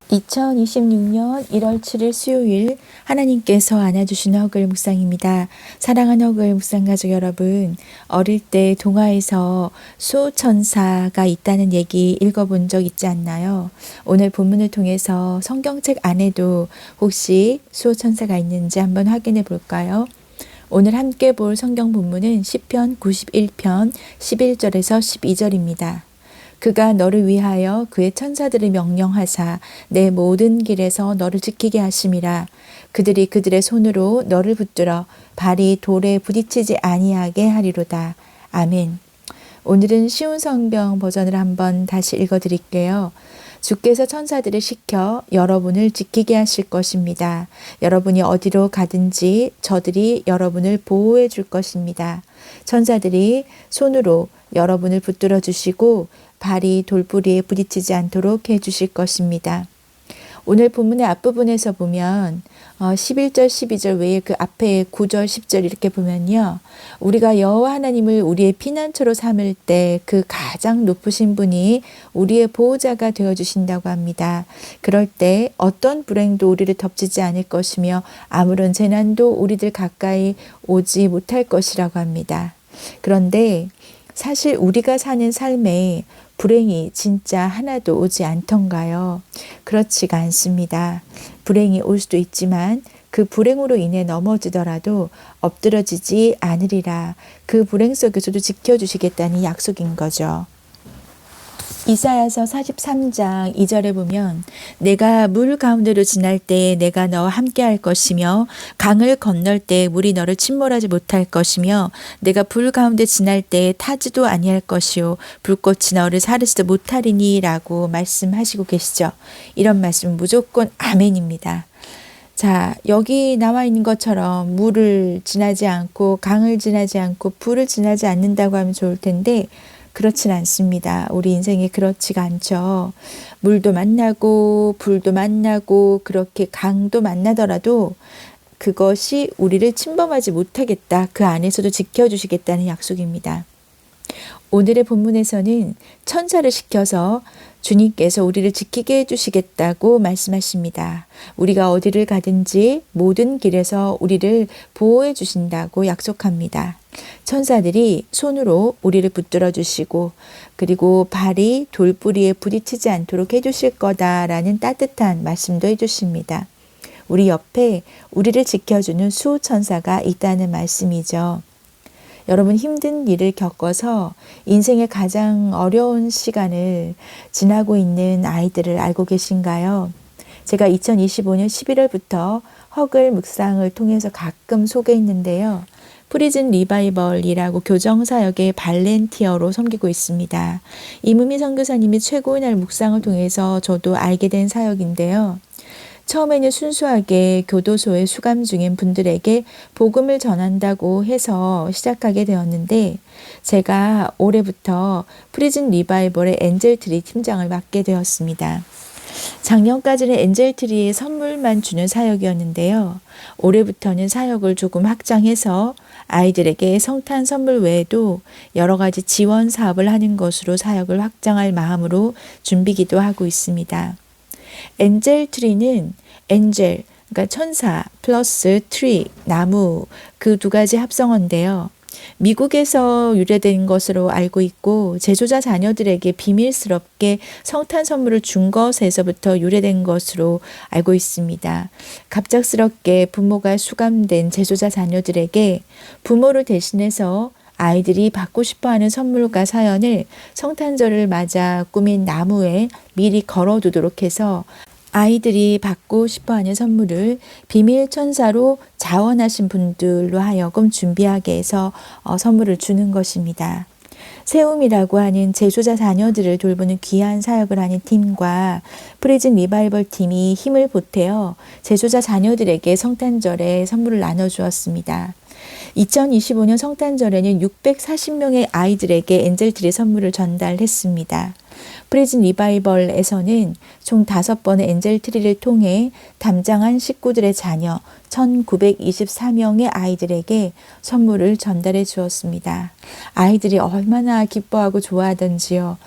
2026년 1월 7일 수요일 하나님께서 안아주신 허글 묵상입니다. 사랑하는 허글 묵상 가족 여러분, 어릴 때 동화에서 수호천사가 있다는 얘기 읽어본 적 있지 않나요? 오늘 본문을 통해서 성경책 안에도 혹시 수호천사가 있는지 한번 확인해 볼까요? 오늘 함께 볼 성경 본문은 시편 91편 11절에서 12절입니다. 그가 너를 위하여 그의 천사들을 명령하사 내 모든 길에서 너를 지키게 하심이라. 그들이 그들의 손으로 너를 붙들어 발이 돌에 부딪히지 아니하게 하리로다. 아멘. 오늘은 쉬운 성경 버전을 한번 다시 읽어드릴게요. 주께서 천사들을 시켜 여러분을 지키게 하실 것입니다. 여러분이 어디로 가든지 저들이 여러분을 보호해 줄 것입니다. 천사들이 손으로 여러분을 붙들어 주시고 발이 돌부리에 부딪히지 않도록 해주실 것입니다. 오늘 본문의 앞부분에서 보면 11절 12절 외에 그 앞에 9절 10절 이렇게 보면요. 우리가 여호와 하나님을 우리의 피난처로 삼을 때 그 가장 높으신 분이 우리의 보호자가 되어주신다고 합니다. 그럴 때 어떤 불행도 우리를 덮치지 않을 것이며 아무런 재난도 우리들 가까이 오지 못할 것이라고 합니다. 그런데 사실 우리가 사는 삶에 불행이 진짜 하나도 오지 않던가요? 그렇지가 않습니다. 불행이 올 수도 있지만 그 불행으로 인해 넘어지더라도 엎드러지지 않으리라. 그 불행 속에서도 지켜주시겠다는 약속인 거죠. 이사야서 43장 2절에 보면 내가 물 가운데로 지날 때에 내가 너와 함께 할 것이며 강을 건널 때에 물이 너를 침몰하지 못할 것이며 내가 불 가운데 지날 때에 타지도 아니할 것이요 불꽃이 너를 사르지도 못하리니 라고 말씀하시고 계시죠. 이런 말씀 무조건 아멘입니다. 자, 여기 나와 있는 것처럼 물을 지나지 않고 강을 지나지 않고 불을 지나지 않는다고 하면 좋을 텐데 그렇진 않습니다. 우리 인생에 그렇지가 않죠. 물도 만나고 불도 만나고 그렇게 강도 만나더라도 그것이 우리를 침범하지 못하겠다. 그 안에서도 지켜주시겠다는 약속입니다. 오늘의 본문에서는 천사를 시켜서 주님께서 우리를 지키게 해주시겠다고 말씀하십니다. 우리가 어디를 가든지 모든 길에서 우리를 보호해 주신다고 약속합니다. 천사들이 손으로 우리를 붙들어 주시고 그리고 발이 돌부리에 부딪히지 않도록 해주실 거다라는 따뜻한 말씀도 해주십니다. 우리 옆에 우리를 지켜주는 수호천사가 있다는 말씀이죠. 여러분 힘든 일을 겪어서 인생의 가장 어려운 시간을 지나고 있는 아이들을 알고 계신가요? 제가 2025년 11월부터 허글 묵상을 통해서 가끔 소개했는데요. 프리즌 리바이벌이라고 교정사역의 발렌티어로 섬기고 있습니다. 이무미 선교사님이 최고의 날 묵상을 통해서 저도 알게 된 사역인데요. 처음에는 순수하게 교도소에 수감 중인 분들에게 복음을 전한다고 해서 시작하게 되었는데 제가 올해부터 프리즌 리바이벌의 엔젤트리 팀장을 맡게 되었습니다. 작년까지는 엔젤트리에 선물만 주는 사역이었는데요. 올해부터는 사역을 조금 확장해서 아이들에게 성탄 선물 외에도 여러 가지 지원 사업을 하는 것으로 사역을 확장할 마음으로 준비기도 하고 있습니다. 엔젤 트리는 엔젤, 그러니까 천사 플러스 트리, 나무 그 두 가지 합성어인데요. 미국에서 유래된 것으로 알고 있고 제조자 자녀들에게 비밀스럽게 성탄 선물을 준 것에서부터 유래된 것으로 알고 있습니다. 갑작스럽게 부모가 수감된 제조자 자녀들에게 부모를 대신해서 아이들이 받고 싶어하는 선물과 사연을 성탄절을 맞아 꾸민 나무에 미리 걸어두도록 해서 아이들이 받고 싶어하는 선물을 비밀 천사로 자원하신 분들로 하여금 준비하게 해서 선물을 주는 것입니다. 세움이라고 하는 제조자 자녀들을 돌보는 귀한 사역을 하는 팀과 프리즌 리바이벌 팀이 힘을 보태어 제조자 자녀들에게 성탄절에 선물을 나눠주었습니다. 2025년 성탄절에는 640명의 아이들에게 엔젤트리 선물을 전달했습니다. 프리즌 리바이벌에서는 총 5번의 엔젤트리를 통해 담장한 식구들의 자녀 1924명의 아이들에게 선물을 전달해 주었습니다. 아이들이 얼마나 기뻐하고 좋아하던지요.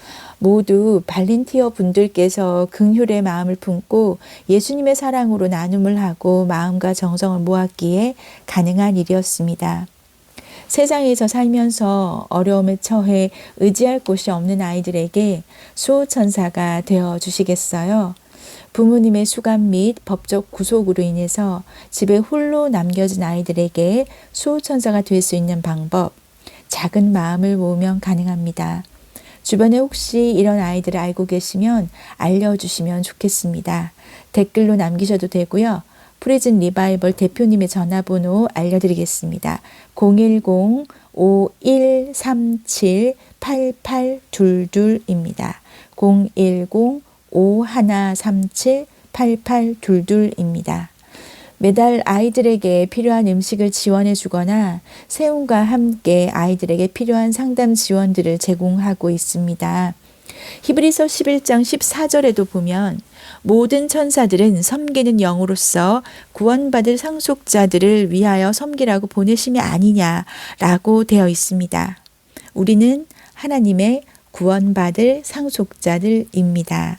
모두 발렌티어 분들께서 긍휼의 마음을 품고 예수님의 사랑으로 나눔을 하고 마음과 정성을 모았기에 가능한 일이었습니다. 세상에서 살면서 어려움에 처해 의지할 곳이 없는 아이들에게 수호천사가 되어 주시겠어요? 부모님의 수감 및 법적 구속으로 인해서 집에 홀로 남겨진 아이들에게 수호천사가 될 수 있는 방법, 작은 마음을 모으면 가능합니다. 주변에 혹시 이런 아이들을 알고 계시면 알려주시면 좋겠습니다. 댓글로 남기셔도 되고요. 프리즌 리바이벌 대표님의 전화번호 알려드리겠습니다. 010-5137-8822입니다. 010-5137-8822입니다. 매달 아이들에게 필요한 음식을 지원해 주거나 세움과 함께 아이들에게 필요한 상담 지원들을 제공하고 있습니다. 히브리서 11장 14절에도 보면 모든 천사들은 섬기는 영으로서 구원받을 상속자들을 위하여 섬기라고 보내심이 아니냐라고 되어 있습니다. 우리는 하나님의 구원받을 상속자들입니다.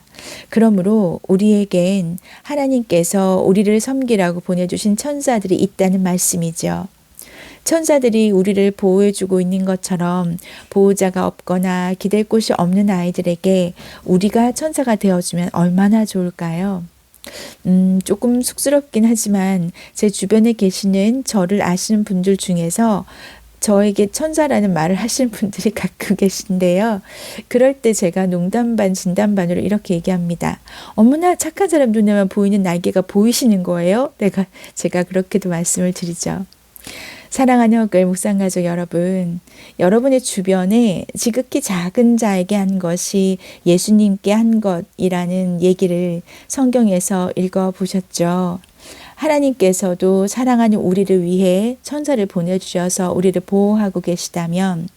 그러므로 우리에겐 하나님께서 우리를 섬기라고 보내주신 천사들이 있다는 말씀이죠. 천사들이 우리를 보호해주고 있는 것처럼 보호자가 없거나 기댈 곳이 없는 아이들에게 우리가 천사가 되어주면 얼마나 좋을까요? 조금 쑥스럽긴 하지만 제 주변에 계시는 저를 아시는 분들 중에서 저에게 천사라는 말을 하시는 분들이 가끔 계신데요. 그럴 때 제가 농담 반 진담 반으로 이렇게 얘기합니다. 어머나 착한 사람 눈에만 보이는 날개가 보이시는 거예요? 제가 그렇게도 말씀을 드리죠. 사랑하는 헛글 묵상가족 여러분, 여러분의 주변에 지극히 작은 자에게 한 것이 예수님께 한 것이라는 얘기를 성경에서 읽어보셨죠. 하나님께서도 사랑하는 우리를 위해 천사를 보내주셔서 우리를 보호하고 계시다면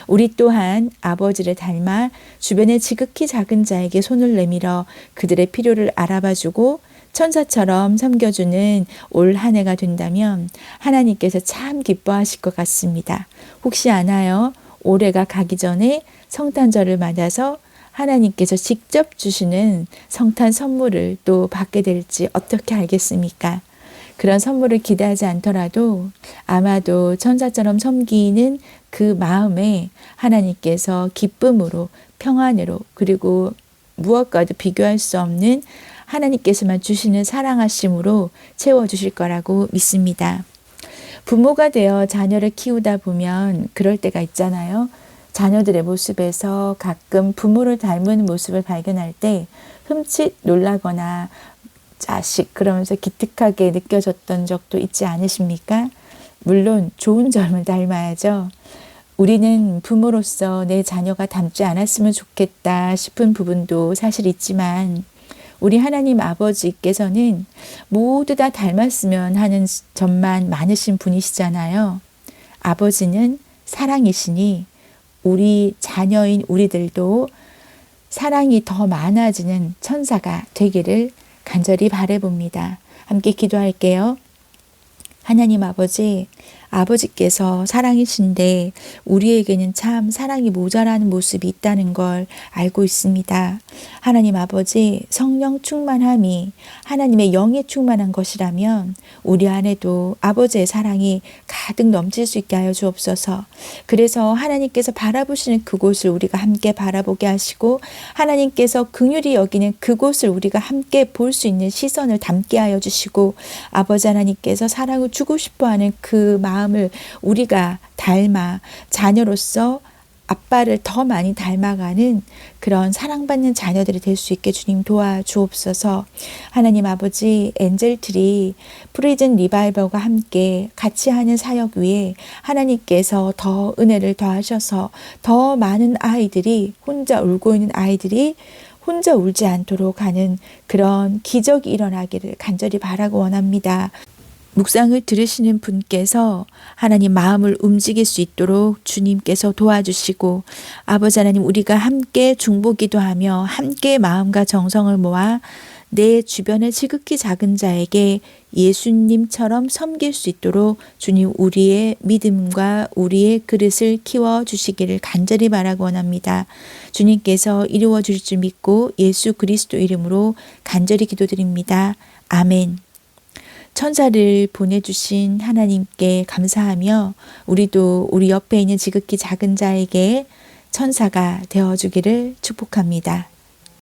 우리 또한 아버지를 닮아 주변의 지극히 작은 자에게 손을 내밀어 그들의 필요를 알아봐주고 천사처럼 섬겨주는 올 한 해가 된다면 하나님께서 참 기뻐하실 것 같습니다. 혹시 아나요? 올해가 가기 전에 성탄절을 맞아서 하나님께서 직접 주시는 성탄 선물을 또 받게 될지 어떻게 알겠습니까? 그런 선물을 기대하지 않더라도 아마도 천사처럼 섬기는 그 마음에 하나님께서 기쁨으로 평안으로 그리고 무엇과도 비교할 수 없는 하나님께서만 주시는 사랑하심으로 채워주실 거라고 믿습니다. 부모가 되어 자녀를 키우다 보면 그럴 때가 있잖아요. 자녀들의 모습에서 가끔 부모를 닮은 모습을 발견할 때 흠칫 놀라거나 자식 그러면서 기특하게 느껴졌던 적도 있지 않으십니까? 물론 좋은 점을 닮아야죠. 우리는 부모로서 내 자녀가 닮지 않았으면 좋겠다 싶은 부분도 사실 있지만 우리 하나님 아버지께서는 모두 다 닮았으면 하는 점만 많으신 분이시잖아요. 아버지는 사랑이시니 우리 자녀인 우리들도 사랑이 더 많아지는 천사가 되기를 간절히 바라봅니다. 함께 기도할게요. 하나님 아버지, 아버지께서 사랑이신데 우리에게는 참 사랑이 모자라는 모습이 있다는 걸 알고 있습니다. 하나님 아버지, 성령 충만함이 하나님의 영에 충만한 것이라면 우리 안에도 아버지의 사랑이 가득 넘칠 수 있게 하여 주옵소서. 그래서 하나님께서 바라보시는 그곳을 우리가 함께 바라보게 하시고 하나님께서 긍휼히 여기는 그곳을 우리가 함께 볼 수 있는 시선을 담게 하여 주시고 아버지 하나님께서 사랑을 주고 싶어하는 그 마음을 우리가 닮아 자녀로서 아빠를 더 많이 닮아가는 그런 사랑받는 자녀들이 될 수 있게 주님 도와주옵소서. 하나님 아버지, 엔젤트리 프리즌 리바이벌과 함께 같이 하는 사역 위에 하나님께서 더 은혜를 더하셔서 더 많은 아이들이 혼자 울고 있는 아이들이 혼자 울지 않도록 하는 그런 기적이 일어나기를 간절히 바라고 원합니다. 묵상을 들으시는 분께서 하나님 마음을 움직일 수 있도록 주님께서 도와주시고 아버지 하나님 우리가 함께 중보기도하며 함께 마음과 정성을 모아 내 주변의 지극히 작은 자에게 예수님처럼 섬길 수 있도록 주님 우리의 믿음과 우리의 그릇을 키워주시기를 간절히 바라고 원합니다. 주님께서 이루어 주실 줄 믿고 예수 그리스도 이름으로 간절히 기도드립니다. 아멘. 천사를 보내주신 하나님께 감사하며 우리도 우리 옆에 있는 지극히 작은 자에게 천사가 되어주기를 축복합니다.